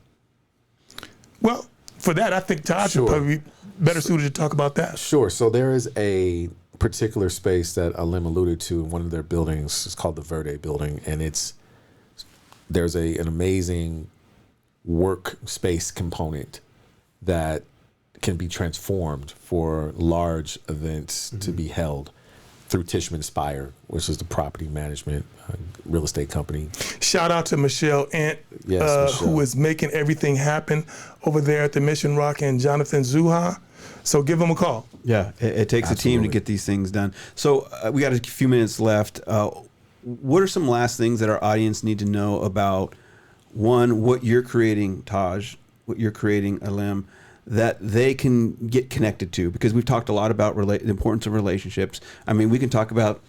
Well, for that, I think Taj would probably be better suited to talk about that. Sure. So there is a particular space that Aalim alluded to in one of their buildings. It's called the Verde Building, and there's an amazing workspace component that can be transformed for large events to be held through Tishman Speyer, which is the property management real estate company. Shout out to Michelle Ant, Michelle, who is making everything happen over there at the Mission Rock, and Jonathan Zuha. So give them a call. Yeah, it takes a team to Absolutely. get these things done. So we got a few minutes left. What are some last things that our audience need to know about, one, what you're creating, Taj, what you're creating, Aalim, that they can get connected to? Because we've talked a lot about the importance of relationships. I mean, we can talk about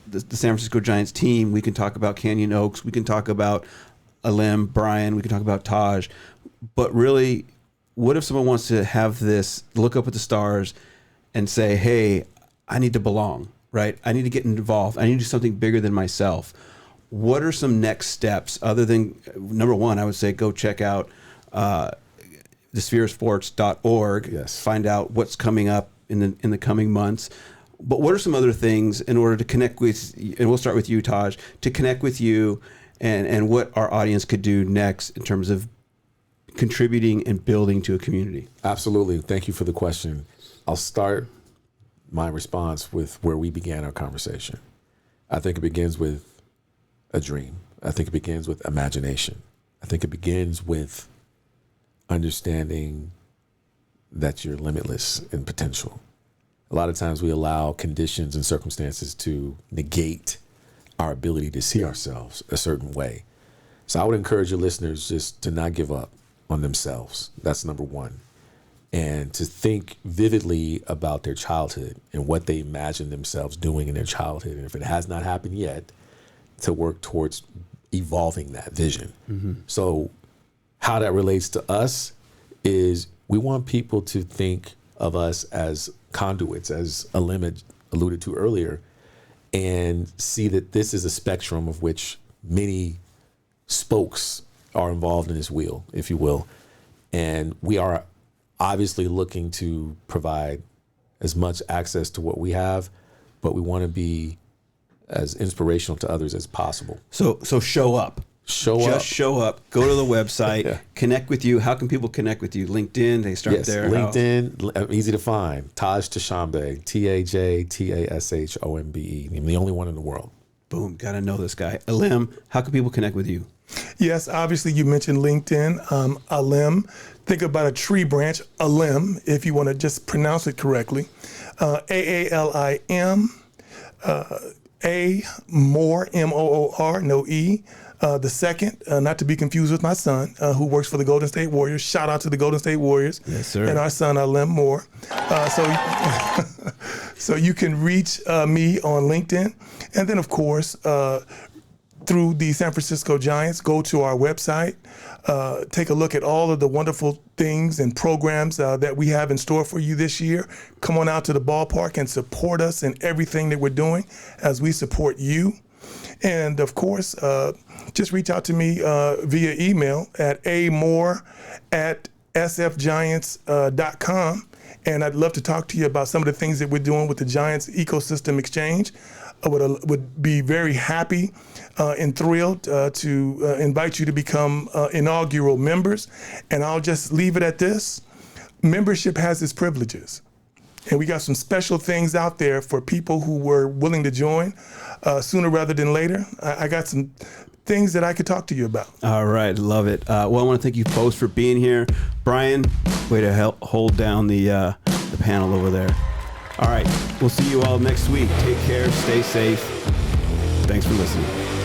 the San Francisco Giants team. We can talk about Canyon Oaks. We can talk about Aalim, Brian. We can talk about Taj. But really, what if someone wants to have this, look up at the stars and say, hey, I need to belong, right? I need to get involved. I need to do something bigger than myself. What are some next steps other than, number one, I would say go check out thesphereofsports.org. Yes. Find out what's coming up in the coming months. But what are some other things in order to connect with, and we'll start with you, Taj, to connect with you and what our audience could do next in terms of contributing and building to a community? Absolutely. Thank you for the question. I'll start my response with where we began our conversation. I think it begins with a dream. I think it begins with imagination. I think it begins with understanding that you're limitless in potential. A lot of times we allow conditions and circumstances to negate our ability to see ourselves a certain way. So I would encourage your listeners just to not give up on themselves. That's number one. And to think vividly about their childhood and what they imagine themselves doing in their childhood. And if it has not happened yet, to work towards evolving that vision. Mm-hmm. So how that relates to us is we want people to think of us as conduits, as Aalim alluded to earlier, and see that this is a spectrum of which many spokes are involved in this wheel, if you will. And we are obviously looking to provide as much access to what we have, but we want to be as inspirational to others as possible. So show up. Just Show up. Go to the website. Yeah. Connect with you. How can people connect with you? LinkedIn. They start Yes, there. LinkedIn, easy to find. Taj Tashombe, TAJTASHOMBE. I'm the only one in the world. Boom. Got to know this guy. Aalim, how can people connect with you? Yes, obviously you mentioned LinkedIn, Aalim. Think about a tree branch, Aalim, if you want to just pronounce it correctly. AALIM, A, Moor, MOOR, no E. The second, not to be confused with my son, who works for the Golden State Warriors. Shout out to the Golden State Warriors. Yes, sir. And our son, Aalim Moore. So you can reach me on LinkedIn. And then, of course, through the San Francisco Giants, go to our website, take a look at all of the wonderful things and programs that we have in store for you this year. Come on out to the ballpark and support us in everything that we're doing as we support you. And of course, just reach out to me via email at amore@sfgiants.com. And I'd love to talk to you about some of the things that we're doing with the Giants Ecosystem Exchange. I would be very happy and thrilled to invite you to become inaugural members. And I'll just leave it at this. Membership has its privileges. And we got some special things out there for people who were willing to join sooner rather than later. I got some things that I could talk to you about. All right. Love it. Well, I want to thank you both for being here. Brian, way to help hold down the panel over there. All right. We'll see you all next week. Take care. Stay safe. Thanks for listening.